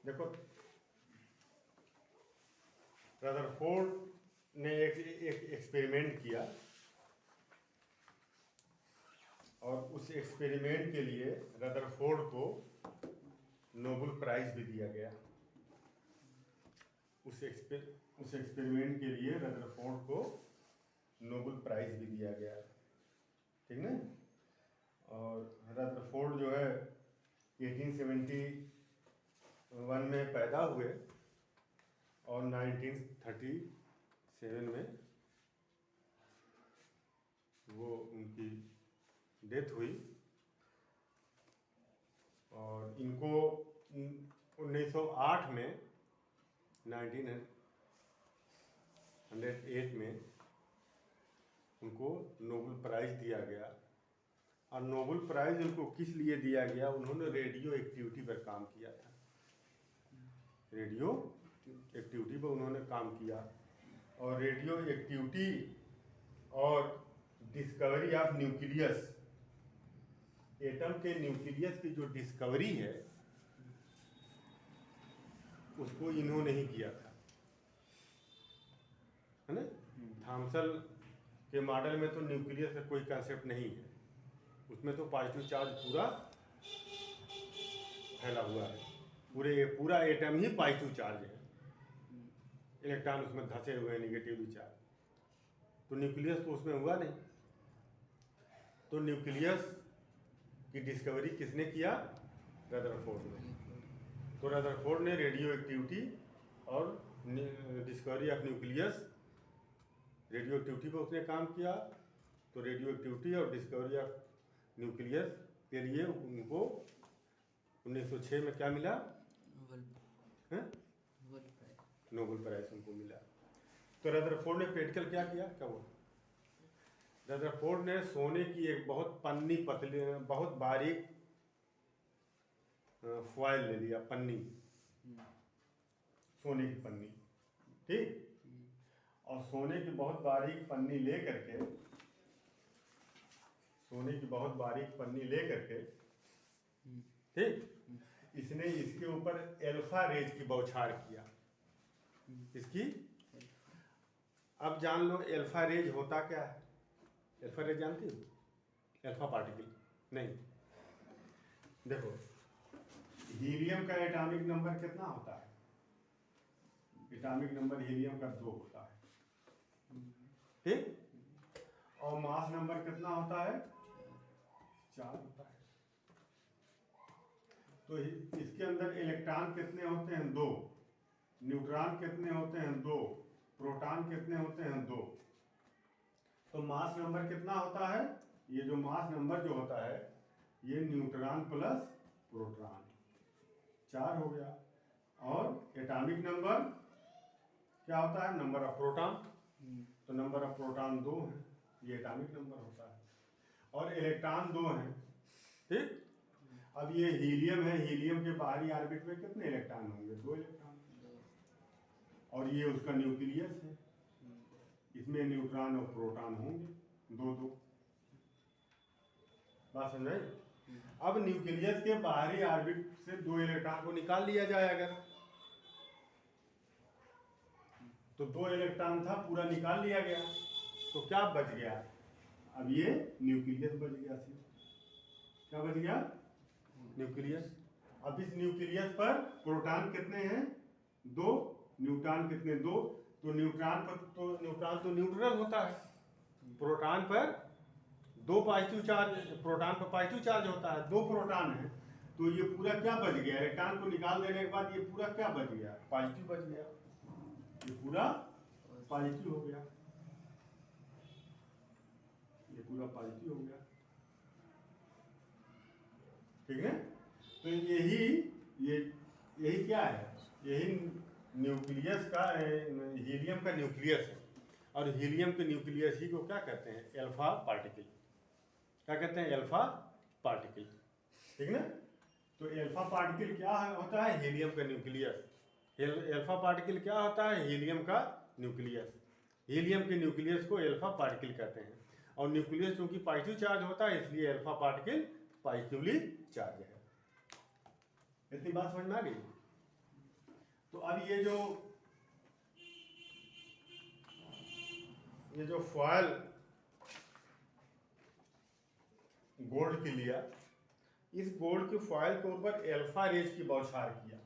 देखो, रदरफोर्ड ने एक एक्सपेरिमेंट किया और उस एक्सपेरिमेंट के लिए रदरफोर्ड को नोबेल प्राइज भी दिया गया। उस एक्सपेरिमेंट के लिए रदरफोर्ड को नोबेल प्राइज भी दिया गया, ठीक ना। और रदरफोर्ड जो है 1871 में पैदा हुए और 1937 में वो उनकी डेथ हुई। और इनको 1908 में 1908 में उनको नोबेल प्राइज दिया गया। और नोबेल प्राइज उनको किस लिए दिया गया? उन्होंने रेडियो एक्टिविटी पर काम किया था। रेडियो एक्टिविटी पर उन्होंने काम किया और रेडियो एक्टिविटी और डिस्कवरी ऑफ न्यूक्लियस, एटम के न्यूक्लियस की जो डिस्कवरी है उसको इन्होंने ही किया था, है ना। थॉमसन के मॉडल में तो न्यूक्लियस का कोई कंसेप्ट नहीं है, उसमें तो पॉजिटिव चार्ज पूरा फैला हुआ है, पूरा एटम ही पॉजिटिव चार्ज है, इलेक्ट्रॉन उसमें धंसे हुए हैं नेगेटिव चार्ज। तो न्यूक्लियस तो उसमें हुआ नहीं। तो न्यूक्लियस की डिस्कवरी किसने किया? रदरफोर्ड ने। तो रदरफोर्ड ने रेडियो एक्टिविटी और discovery of nucleus, radio activity पर उसने काम किया। तो रेडियो एक्टिविटी और डिस्कवरी ऑफ न्यूक्लियस के लिए उनको 1906 में क्या मिला? नोबेल प्राइज उनको मिला। तो रदरफोर्ड ने प्रैक्टिकल क्या किया? क्या वो रदरफोर्ड ने सोने की एक बहुत पन्नी पतली, बहुत बारीक फॉइल ले लिया, पन्नी, सोने की पन्नी, ठीक। और सोने की बहुत बारीक पन्नी ले करके, ठीक, इसने इसके ऊपर एल्फा रेज की बौछार किया। इसकी अब जान लो एल्फा रेज होता क्या है? एल्फा रेज जानती हो? एल्फा पार्टिकल नहीं। देखो, हीलियम का एटॉमिक नंबर कितना होता है? एटॉमिक नंबर हीलियम का 2 होता है, ठीक। और मास नंबर कितना होता है? 4 होता है। तो इसके अंदर इलेक्ट्रॉन कितने होते हैं? 2। न्यूट्रॉन कितने होते हैं? 2। प्रोटॉन कितने होते हैं? 2। तो मास नंबर कितना होता है? ये जो मास नंबर जो होता है ये न्यूट्रॉन प्लस प्रोटॉन 4 हो गया। और एटॉमिक नंबर क्या होता है? Number of proton. तो नंबर ऑफ प्रोटॉन 2 है, ये एटॉमिक नंबर होता है। और इलेक्ट्रॉन 2 हैं, ठीक। अब ये हीलियम है, हीलियम के बाहरी ऑर्बिट में कितने इलेक्ट्रॉन होंगे? 2 इलेक्ट्रॉन। और ये उसका न्यूक्लियस है, इसमें न्यूट्रॉन और प्रोटॉन होंगे 2-2। बात समझाई? अब न्यूक्लियस के बाहरी ऑर्बिट से 2 इलेक्ट्रॉन को निकाल लिया जाए अगर, तो 2 इलेक्ट्रॉन था पूरा निकाल लिया गया, तो क्या बच गया? अब ये न्यूक्लियस बच गया। क्या बच गया? न्यूक्लियस। अब इस न्यूक्लियस पर प्रोटॉन कितने हैं? 2। न्यूट्रॉन कितने? 2। तो न्यूट्रॉन तो न्यूट्रल होता है। प्रोटॉन पर 2 पॉजिटिव चार्ज, प्रोटॉन पर पॉजिटिव चार्ज होता है, 2 प्रोटॉन है। तो ये पूरा क्या बच गया? इलेक्ट्रॉन को निकाल देने के बाद ये पूरा क्या बच गया? पॉजिटिव बच गया। ये पूरा पॉजिटिव हो गया, ये पूरा पॉजिटिव हो गया, ठीक है। तो यही क्या है? यही न्यूक्लियस का, हीलियम का न्यूक्लियस है। और हीलियम के न्यूक्लियस ही को क्या कहते हैं? Alpha particle. क्या कहते हैं? एल्फा पार्टिकल, ठीक ना। तो एल्फा पार्टिकल क्या होता है? हीलियम का न्यूक्लियस। एल्फा पार्टिकल क्या होता है? हीलियम का न्यूक्लियस। हीलियम के न्यूक्लियस को एल्फा पार्टिकल कहते हैं। और न्यूक्लियस चूंकि पॉजिटिव चार्ज होता है इसलिए एल्फा पार्टिकल पॉजिटिवली चार्ज है। इतनी बात समझ में आ गई? तो अब ये जो फॉयल गोल्ड की लिया, इस गोल्ड की फॉयल के ऊपर अल्फा रेज की बौछार किया,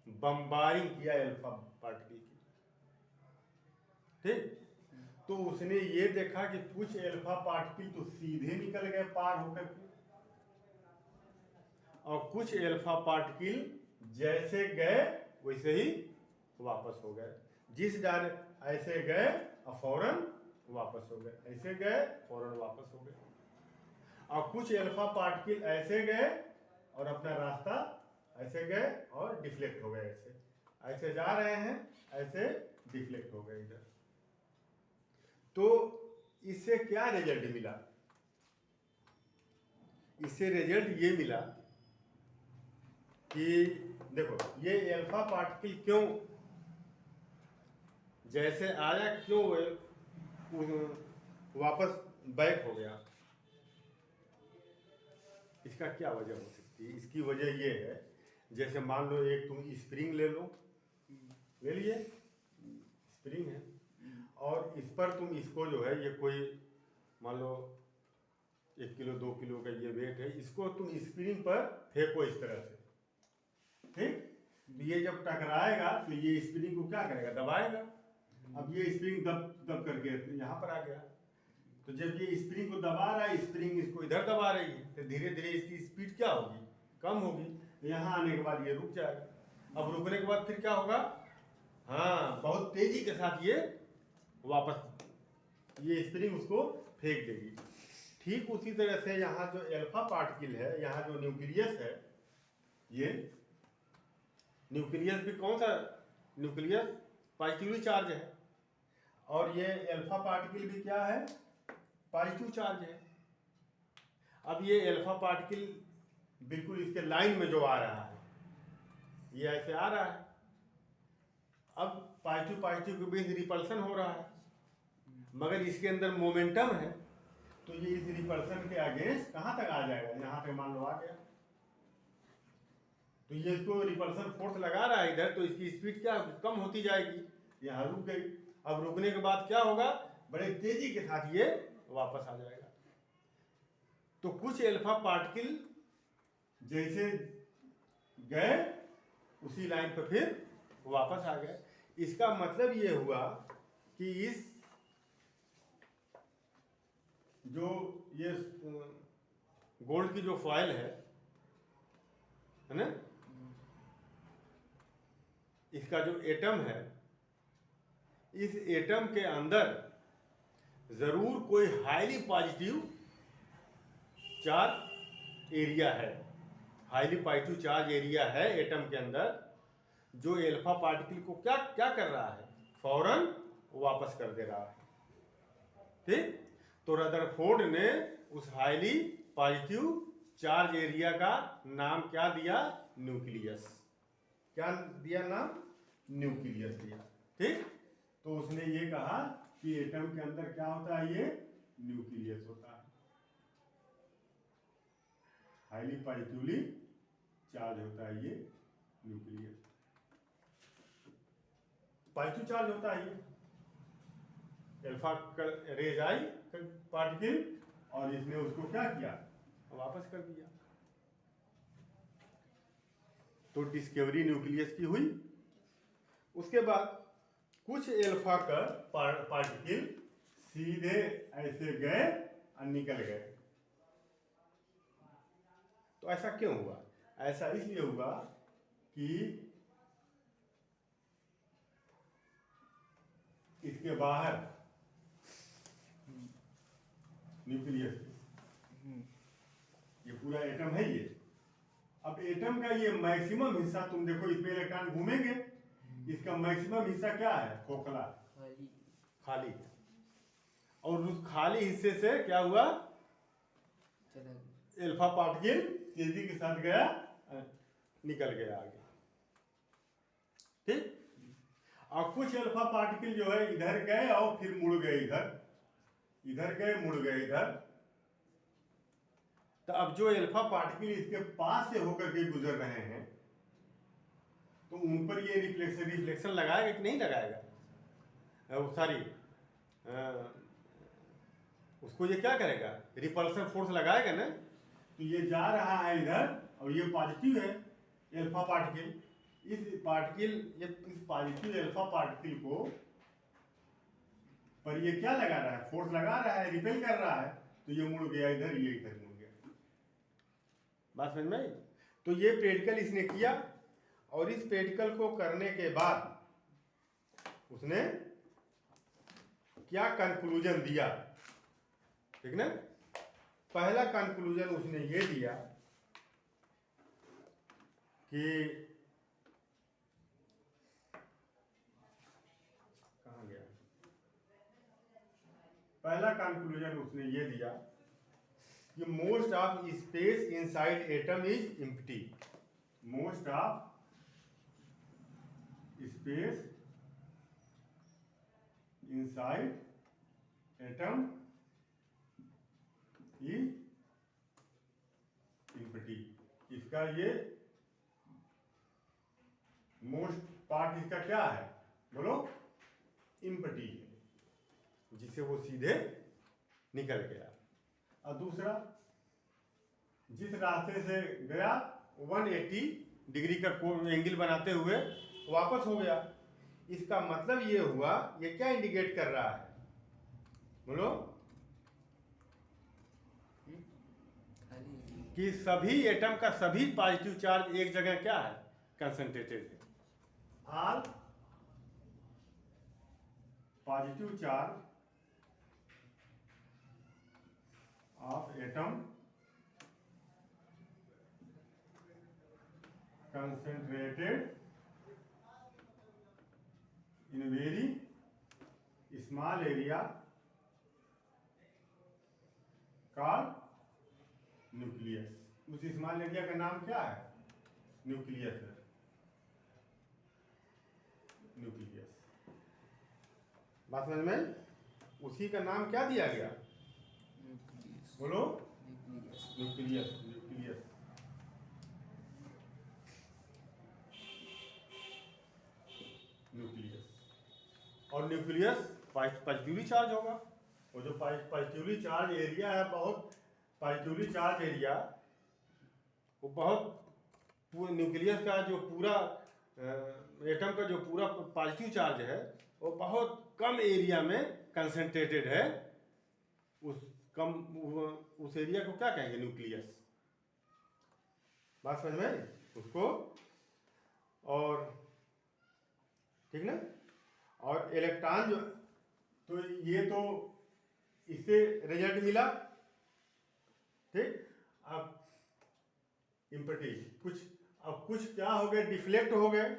बम्बारिंग किया अल्फा पार्टिकल की, ठीक। तो उसने ये देखा कि कुछ अल्फा पार्टिकल तो सीधे निकल गए पार होकर के, और कुछ अल्फा पार्टिकल जैसे गए वैसे ही वापस हो गए। जिस डायरेक्शन ऐसे गए और फौरन वापस हो गए, ऐसे गए फौरन वापस हो गए। और कुछ अल्फा पार्टिकल ऐसे गए और अपना रास्ता ऐसे गए और डिफ्लेक्ट हो गए, ऐसे जा रहे हैं, ऐसे डिफ्लेक्ट हो गए इधर। तो इससे क्या रिजल्ट मिला? इससे रिजल्ट ये मिला कि देखो ये अल्फा पार्टिकल क्यों जैसे आया, क्यों वापस बैक हो गया, इसका क्या वजह हो सकती है? इसकी वजह ये है, जैसे मान लो एक तुम स्प्रिंग ले लो, ले लिए स्प्रिंग है, और इस पर तुम इसको जो है, ये कोई मान लो 1 किलो 2 किलो का ये वेट है, इसको तुम स्प्रिंग पर फेंको इस तरह से, ठीक। ये जब टकराएगा तो ये स्प्रिंग को क्या करेगा? दबाएगा। अब ये स्प्रिंग दब करके यहाँ पर आ गया, तो जब ये स्प्रिंग को दबा रहा है, स्प्रिंग इसको इधर दबा रही है, तो धीरे धीरे इसकी स्पीड क्या होगी? कम होगी। यहाँ आने के बाद ये रुक जाएगा। अब रुकने के बाद फिर क्या होगा? हाँ, बहुत तेजी के साथ ये वापस ये स्प्रिंग उसको फेंक देगी। ठीक उसी तरह से यहाँ जो अल्फा पार्टिकल है, यहाँ जो न्यूक्लियस है, ये न्यूक्लियस भी कौन सा न्यूक्लियस? पॉजिटिवली चार्ज है, और ये अल्फा पार्टिकल भी क्या है? पॉजिटिव चार्ज है। अब ये अल्फा पार्टिकल बिल्कुल इसके लाइन में जो आ रहा है, ये ऐसे आ रहा है, अब पॉजिटिव के बीच रिपल्सन हो रहा है, मगर इसके अंदर मोमेंटम है, तो ये इस रिपल्सन के अगेंस्ट कहाँ तक आ जाएगा? यहाँ पे मान लो आ गया, तो ये इसको रिपल्सन फोर्स लगा रहा है इधर, तो इसकी स्पीड क्या होगी? कम होती जाएगी, यहाँ रुक गई। अब रुकने के बाद क्या होगा? बड़े तेजी के साथ ये वापस आ जाएगा। तो कुछ अल्फा पार्टिकल जैसे गए उसी लाइन पर फिर वापस आ गए। इसका मतलब ये हुआ कि इस जो ये गोल्ड की जो फॉयल है ना, इसका जो एटम है, इस एटम के अंदर जरूर कोई हाईली पॉजिटिव चार्ज एरिया है, हाईली पॉजिटिव चार्ज एरिया है एटम के अंदर, जो अल्फा पार्टिकल को क्या क्या कर रहा है? फौरन वापस कर दे रहा है, ठीक। तो रदरफोर्ड ने उस हाईली पॉजिटिव चार्ज एरिया का नाम क्या दिया? न्यूक्लियस। क्या दिया नाम? न्यूक्लियस दिया, ठीक। तो उसने ये कहा कि एटम के अंदर क्या होता है? ये न्यूक्लियस होता है, हाईली पॉजिटिवली चार्ज होता है ये न्यूक्लियस, पॉजिटिव चार्ज होता है ये। अल्फा रेज आई पार्टिकल, और इसने उसको क्या किया? वापस कर दिया। तो डिस्कवरी न्यूक्लियस की हुई। उसके बाद कुछ अल्फा का पार्टिकल सीधे ऐसे गए और निकल गए। तो ऐसा क्यों हुआ? ऐसा इसलिए हुआ कि इसके बाहर न्यूक्लियस, ये पूरा एटम है ये। अब एटम का ये मैक्सिमम हिस्सा तुम देखो, इसमें इलेक्ट्रॉन घूमेंगे, इसका मैक्सिमम हिस्सा क्या है? खोखला, खाली। और उस खाली हिस्से से क्या हुआ? अल्फा पार्टिकल तेजी के साथ गया, निकल गया आगे, ठीक। और कुछ अल्फा पार्टिकल जो है इधर गए और फिर मुड़ गए इधर, इधर गए मुड़ गए इधर। तो अब जो अल्फा पार्टिकल इसके पास से होकर के गुजर रहे हैं, तो उन पर ये रिफ्लेक्शन लगाएगा कि नहीं लगाएगा? सॉरी, उसको ये क्या करेगा? रिपल्सन फोर्स लगाएगा ना। तो ये जा रहा है इधर और ये पॉजिटिव है एल्फा पार्टिकल, इस पॉजिटिव एल्फा पार्टिकल को पर ये क्या लगा रहा है? फोर्स लगा रहा है, रिपेल कर रहा है, तो ये मुड़ गया इधर, ये इधर मुड़ गया। बात समझ में आई? तो ये प्रैक्टिकल इसने किया और इस प्रैक्टिकल को करने के बाद उसने क्या कंक्लूजन दिया, ठीक ना? पहला कंक्लूजन उसने ये दिया कि कहाँ गया? पहला कंक्लूजन उसने ये दिया कि most of space inside atom is empty. Most of space inside atom is empty. इसका ये मोस्ट पार्ट इसका क्या है? बोलो, एम्प्टी, जिसे वो सीधे निकल गया। और दूसरा, जिस रास्ते से गया 180 डिग्री का एंगल बनाते हुए वापस हो गया। इसका मतलब ये हुआ, ये क्या इंडिकेट कर रहा है? बोलो, कि सभी एटम का सभी पॉजिटिव चार्ज एक जगह क्या है? कंसंट्रेटेड है। All positive charge of atom concentrated in a very small area called nucleus। उस स्मॉल एरिया का नाम क्या है? न्यूक्लियस है। न्यूक्लियस, बात समझ में? उसी का नाम क्या दिया गया? बोलो, न्यूक्लियस। Nucleus, nucleus. और न्यूक्लियस पॉजिटिवली चार्ज होगा। वो जो पॉजिटिवली चार्ज एरिया है, बहुत पॉजिटिवली चार्ज एरिया, वो बहुत न्यूक्लियस का जो पूरा एटम का जो पूरा पॉजिटिव चार्ज है, वो बहुत कम एरिया में कंसंट्रेटेड है। उस एरिया को क्या कहेंगे? न्यूक्लियस। बात समझ में उसको? और ठीक ना? और इलेक्ट्रॉन जो, तो ये तो इससे रिजल्ट मिला, ठीक। अब इम्पटी कुछ क्या हो गए? डिफ्लेक्ट हो गए।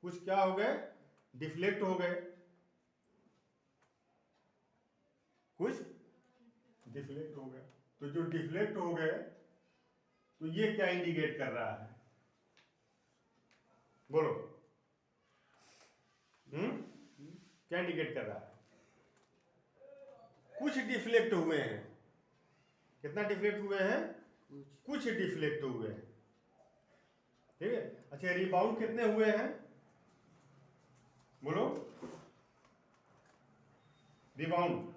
कुछ क्या हो गए? डिफ्लेक्ट हो गए। कुछ डिफ्लेक्ट हो गए। तो जो डिफ्लेक्ट हो गए, तो ये क्या इंडिकेट कर रहा है? बोलो, क्या इंडिकेट कर रहा है? कुछ डिफ्लेक्ट हुए हैं। कितना डिफ्लेक्ट हुए हैं? कुछ डिफ्लेक्ट हुए हैं, ठीक है। अच्छा, रिबाउंड कितने हुए हैं? बोलो, rebound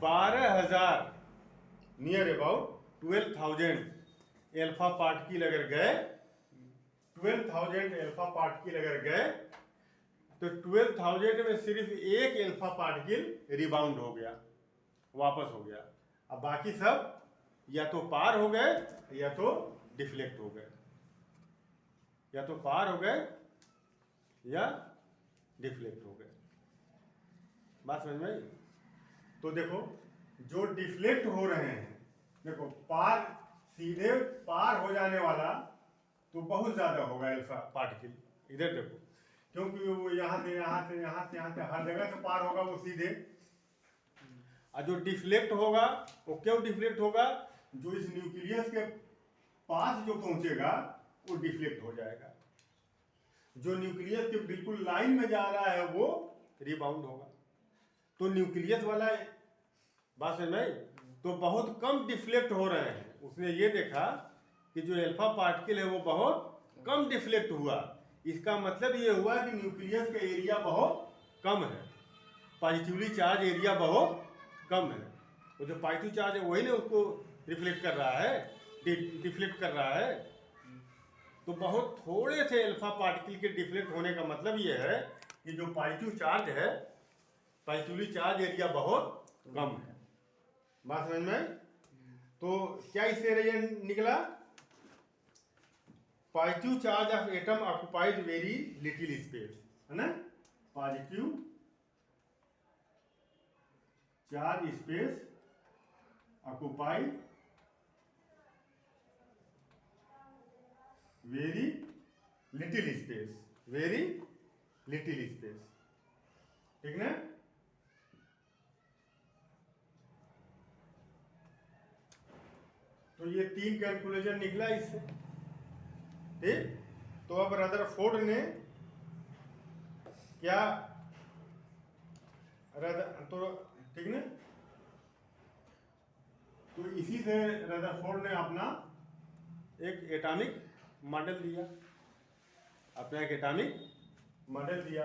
12,000, near about 12,000 alpha particle अगर गए, 12,000 एल्फा पार्टिकल अगर गए, तो 12,000 में सिर्फ एक एल्फा पार्टिकल रिबाउंड हो गया, वापस हो गया। अब बाकी सब या तो पार हो गए या तो डिफ्लेक्ट हो गए, या तो पार हो गए या डिफ्लेक्ट हो गए। बात समझ में आई? तो देखो, जो डिफ्लेक्ट हो रहे हैं, देखो पार, सीधे पार हो जाने वाला तो बहुत ज्यादा होगा एल्फा पार्टिकल। इधर देखो, क्योंकि वो यहाँ से हर जगह से पार होगा वो सीधे। और जो डिफ्लेक्ट होगा, वो क्यों डिफ्लेक्ट होगा? जो इस न्यूक्लियस के पास जो पहुंचेगा वो डिफ्लेक्ट हो जाएगा। जो न्यूक्लियस के बिल्कुल लाइन में जा रहा है वो रिबाउंड होगा। तो न्यूक्लियस वाला, बात समझ में, तो बहुत कम डिफ्लेक्ट हो रहे हैं। उसने ये देखा कि जो एल्फा पार्टिकल है वो बहुत कम डिफ्लेक्ट हुआ, इसका मतलब ये हुआ कि न्यूक्लियस का एरिया बहुत कम है, पॉजिटिवली चार्ज एरिया बहुत कम है। वो जो पॉजिटिव चार्ज है वही ना उसको रिफ्लेक्ट कर रहा है, डिफ्लेक्ट कर रहा है। तो बहुत थोड़े से अल्फा पार्टिकल के डिफ्लेक्ट होने का मतलब ये है कि जो पॉजिटिव चार्ज है, पॉजिटिवली चार्ज एरिया बहुत कम है। बात समझ में? तो क्या इससे रिजल्ट निकला? Positive charge of atom occupied very little space, है ना? Positive charge space occupied very little space, very little space, ठीक ना? तो ये 3 कैलकुलेशन निकला इससे, ठीक। तो अब रदरफोर्ड ने क्या तो ठीक ना, तो इसी से रदरफोर्ड ने अपना एक एटॉमिक मॉडल दिया, अपना एक एटॉमिक मॉडल दिया।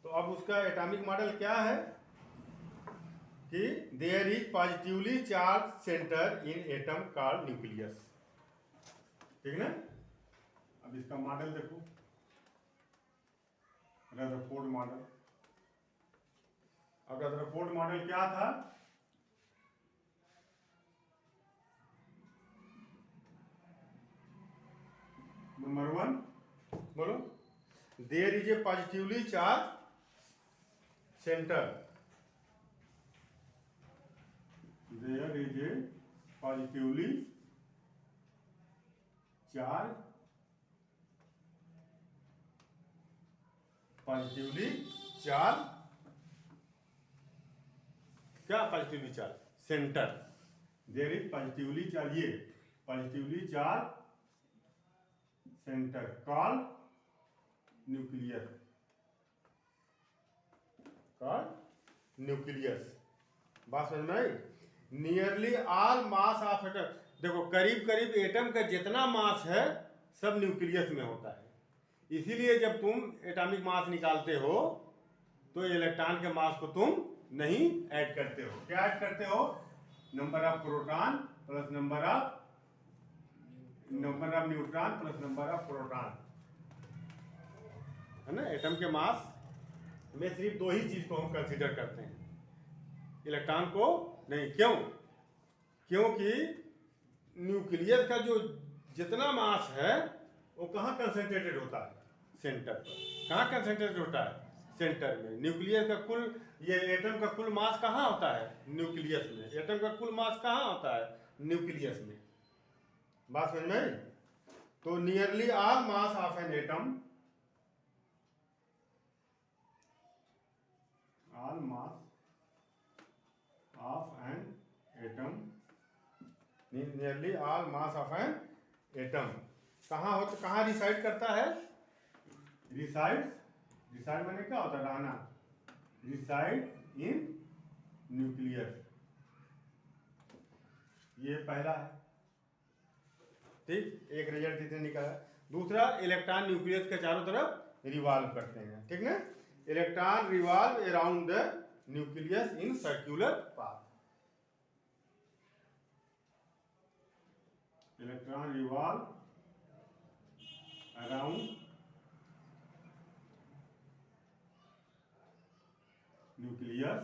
तो अब उसका एटॉमिक मॉडल क्या है कि there is positively charge centre in atom called nucleus, ठीक ना? अब इसका मॉडल देखो, रदरफोर्ड मॉडल। अब रदरफोर्ड मॉडल क्या था? नंबर 1 बोलो, there is a positively charge centre, there is a positively charge, positively charge, क्या positively charge centre, there is positively charge, ये positively charge centre called nucleus, called nucleus. बात समझ में आई? Nearly all mass of atom, देखो करीब करीब atom का जितना मास है सब न्यूक्लियस में होता है। इसीलिए जब तुम एटॉमिक मास निकालते हो तो इलेक्ट्रॉन के मास को तुम नहीं ऐड करते हो। क्या ऐड करते हो? Number of proton plus number of neutron plus number of proton, है ना? एटम के मास में सिर्फ 2 ही चीज को हम कंसीडर करते हैं, इलेक्ट्रॉन को नहीं। क्यों? क्योंकि न्यूक्लियस का जो जितना मास है वो कहाँ कंसंट्रेटेड होता है? सेंटर पर। कहाँ कंसंट्रेटेड होता है? सेंटर में। न्यूक्लियस का कुल, ये एटम का कुल मास कहाँ होता है? न्यूक्लियस में। एटम का कुल मास कहाँ होता है? न्यूक्लियस में। बात समझ में आई? तो nearly all mass of an atom, all mass of an atom, nearly all mass of an atom कहाँ होता, कहाँ रिसाइड करता है? रिसाइड माने क्या होता है? रहना। रिसाइड इन न्यूक्लियस, ये पहला है, ठीक। एक रिजल्ट इतने निकला। दूसरा, इलेक्ट्रॉन न्यूक्लियस के चारों तरफ रिवॉल्व करते हैं, ठीक ना? Electron revolve around the nucleus in circular path, electron revolve around nucleus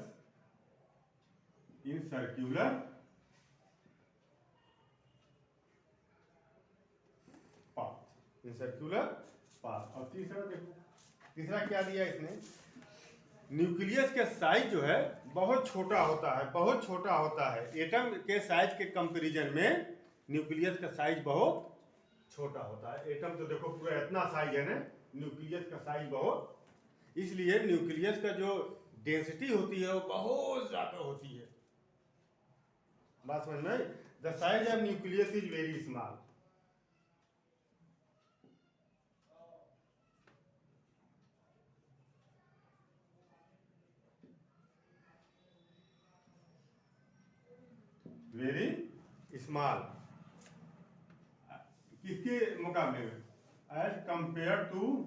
in circular path, in circular path. और तीसरा देखो, तीसरा क्या दिया इसने? न्यूक्लियस के साइज जो है बहुत छोटा होता है, बहुत छोटा होता है। एटम के साइज के कंपैरिजन में न्यूक्लियस का साइज बहुत छोटा होता है। एटम तो देखो पूरा इतना साइज है ना, न्यूक्लियस का साइज बहुत, इसलिए न्यूक्लियस का जो डेंसिटी होती है वो बहुत ज्यादा होती है। बात समझ में? The size of nucleus is very small, very small. किसके मुकाबले में? as compared to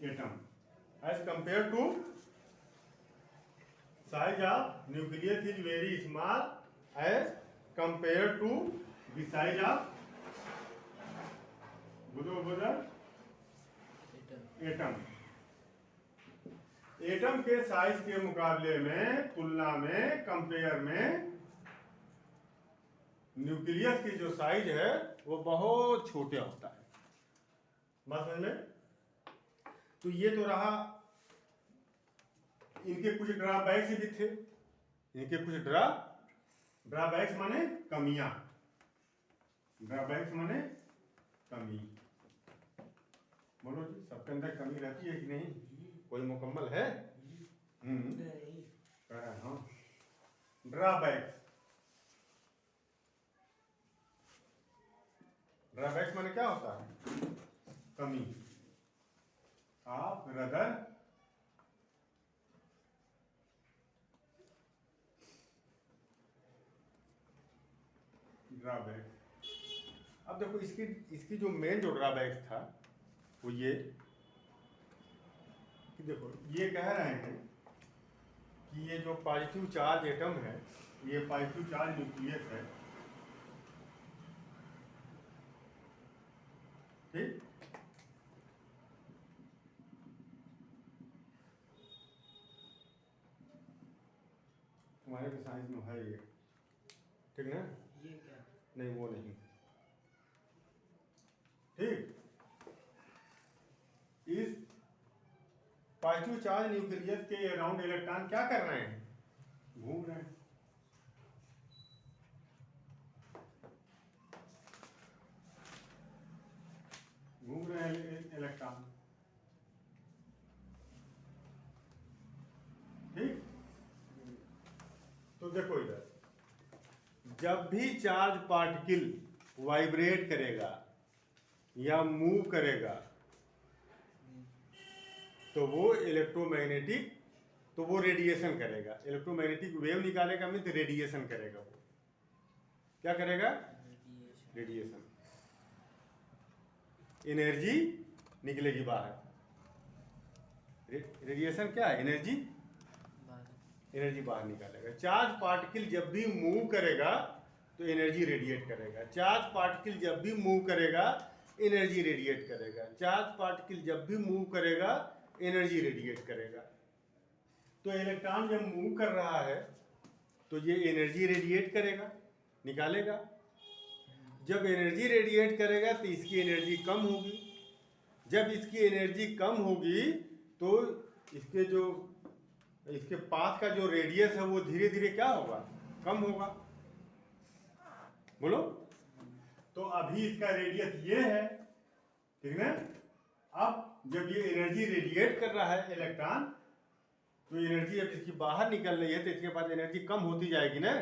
atom, as compared to size of nucleus is very small as compared to the size of atom. Atom के साइज के मुकाबले में, तुलना में, compare में न्यूक्लियस की जो साइज है वो बहुत छोटे होता है। बात समझ में? तो ये तो रहा, इनके कुछ ड्रॉबैक्स भी थे। इनके कुछ ड्रॉबैक्स माने कमियां, ड्रॉबैक्स माने कमी। बोलो जी, सबके अंदर कमी रहती है कि नहीं? कोई मुकम्मल है? हाँ, ड्रॉबैक्स, ड्रॉबैक्स माने क्या होता है? कमी। आप रदर ड्रॉबैक। अब देखो, इसकी जो मेन जो ड्रॉबैक था वो ये कि देखो, ये कह रहे हैं कि ये जो पॉजिटिव चार्ज एटम है, ये पॉजिटिव चार्ज न्यूक्लियस है, ठीक? तुम्हारे भी साइंस में है ये, ठीक ना? ये क्या? नहीं, वो नहीं, ठीक। इस पॉजिटिव चार्ज न्यूक्लियस के अराउंड इलेक्ट्रॉन क्या कर रहे हैं? घूम रहे हैं। घूम रहे हैं इलेक्ट्रॉन, ठीक। तो देखो इधर, जब भी चार्ज पार्टिकल वाइब्रेट करेगा या मूव करेगा तो वो इलेक्ट्रोमैग्नेटिक, तो वो रेडिएशन करेगा। इलेक्ट्रोमैग्नेटिक वेव निकालेगा, मीन्स रेडिएशन करेगा। वो क्या करेगा? रेडिएशन। एनर्जी निकलेगी बाहर। रेडिएशन क्या है? एनर्जी, एनर्जी बाहर निकालेगा। चार्ज पार्टिकल जब भी मूव करेगा तो एनर्जी रेडिएट करेगा। चार्ज पार्टिकल जब भी मूव करेगा एनर्जी रेडिएट करेगा। चार्ज पार्टिकल जब भी मूव करेगा एनर्जी रेडिएट करेगा। तो इलेक्ट्रॉन जब मूव कर रहा है तो ये एनर्जी रेडिएट करेगा, निकालेगा। जब एनर्जी रेडिएट करेगा तो इसकी एनर्जी कम होगी। जब इसकी एनर्जी कम होगी तो इसके पाथ का जो रेडियस है वो धीरे धीरे क्या होगा? कम होगा। बोलो। तो अभी इसका रेडियस ये है, ठीक ना? अब जब ये एनर्जी रेडिएट कर रहा है इलेक्ट्रॉन, तो एनर्जी अब इसकी बाहर निकल रही है तो इसके बाद एनर्जी कम होती जाएगी ना।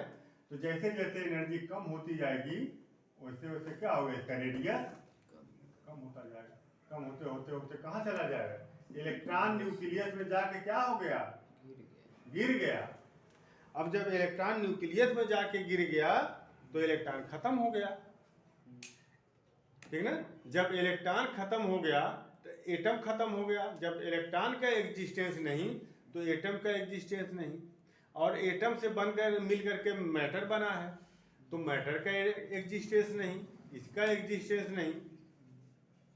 तो जैसे जैसे एनर्जी कम होती जाएगी वैसे वैसे क्या होगा? इसका रेडियस कम होता जाएगा। कम होते होते होते कहाँ चला जाएगा? इलेक्ट्रॉन न्यूक्लियस में जाके क्या हो गया? गिर गया। अब जब इलेक्ट्रॉन न्यूक्लियस में जाके गिर गया तो इलेक्ट्रॉन खत्म हो गया, ठीक ना? जब इलेक्ट्रॉन खत्म हो गया तो एटम खत्म हो गया। जब इलेक्ट्रॉन का एग्जिस्टेंस नहीं तो एटम का एग्जिस्टेंस नहीं, और एटम से बनकर मिल करके मैटर बना है तो मैटर का एग्जिस्टेंस नहीं, इसका एग्जिस्टेंस नहीं,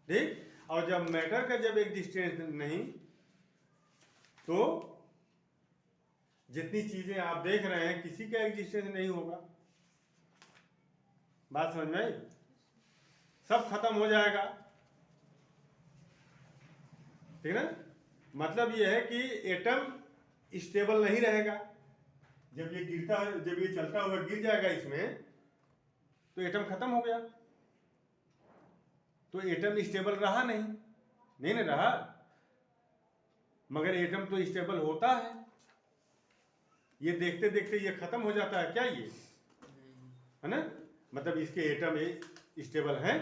ठीक। और जब मैटर का जब एग्जिस्टेंस नहीं तो जितनी चीजें आप देख रहे हैं किसी का एग्जिस्टेंस नहीं होगा। बात समझ में आई? सब खत्म हो जाएगा, ठीक ना? मतलब यह है कि एटम स्टेबल नहीं रहेगा। जब ये गिरता है, जब ये चलता हुआ गिर जाएगा इसमें तो एटम खत्म हो गया। तो एटम स्टेबल रहा नहीं ना रहा। मगर एटम तो स्टेबल होता है। ये देखते देखते ये खत्म हो जाता है क्या? ये है ना? मतलब इसके एटम स्टेबल हैं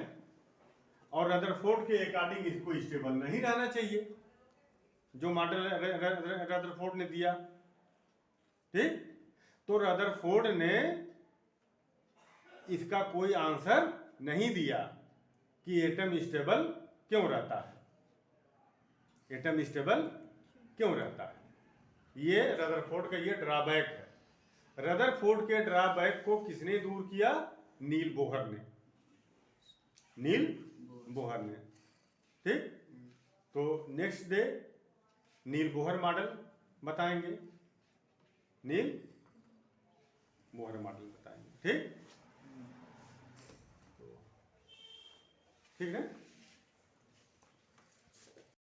और रदरफोर्ड के अकॉर्डिंग इसको स्टेबल नहीं रहना चाहिए, जो मॉडल रदरफोर्ड ने दिया, ठीक। तो रदरफोर्ड ने इसका कोई आंसर नहीं दिया। कि एटम स्टेबल क्यों रहता है, एटम स्टेबल क्यों रहता है। ये रदरफोर्ड का ये ड्रॉबैक है। रदरफोर्ड के ड्रॉबैक को किसने दूर किया? नील बोहर ने, नील बोहर ने। ठीक, तो नेक्स्ट डे नील बोहर मॉडल बताएंगे, नील बोहर मॉडल बताएंगे। ठीक, ठीक है।